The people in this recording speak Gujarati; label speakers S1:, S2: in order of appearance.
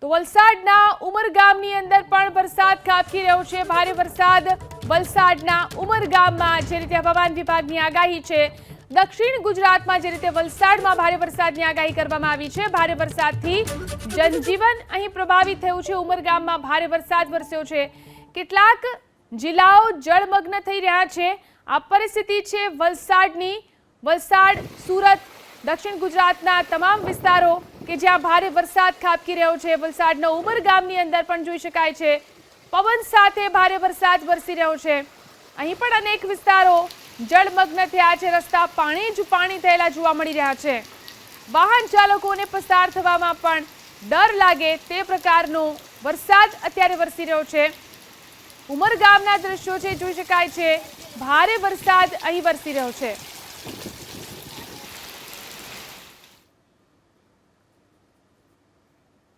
S1: તો વલસાડના ઉમરગામની અંદર પણ વરસાદ ખાબકી રહ્યો છે। ભારે વરસાદ વલસાડના ઉમરગામમાં જે રીતે હવામાન વિભાગની આગાહી છે, દક્ષિણ ગુજરાતમાં જે રીતે વલસાડમાં ભારે વરસાદની આગાહી કરવામાં આવી છે। ભારે વરસાદથી જનજીવન અહીં પ્રભાવિત થયું છે। ઉમરગામમાં ભારે વરસાદ વરસ્યો છે। કેટલાક જિલ્લાઓ જળમગ્ન થઈ રહ્યા છે। આ પરિસ્થિતિ છે વલસાડની। વલસાડ, સુરત, દક્ષિણ ગુજરાતના તમામ વિસ્તારો કે જ્યાં ભારે વરસાદ ખાબકી રહ્યો છે। વલસાડના ઉમરગામની અંદર પણ જોઈ શકાય છે પવન સાથે ભારે વરસાદ વરસી રહ્યો છે। અહીં પણ અનેક વિસ્તારો જળમગ્ન થયા છે। રસ્તા પાણી જ પાણી થયેલા જોવા મળી રહ્યા છે। વાહન ચાલકોને પસાર થવામાં પણ ડર લાગે તે પ્રકારનો વરસાદ અત્યારે વરસી રહ્યો છે। ઉમરગામના દ્રશ્યો છે, જોઈ શકાય છે ભારે વરસાદ અહીં વરસી રહ્યો છે।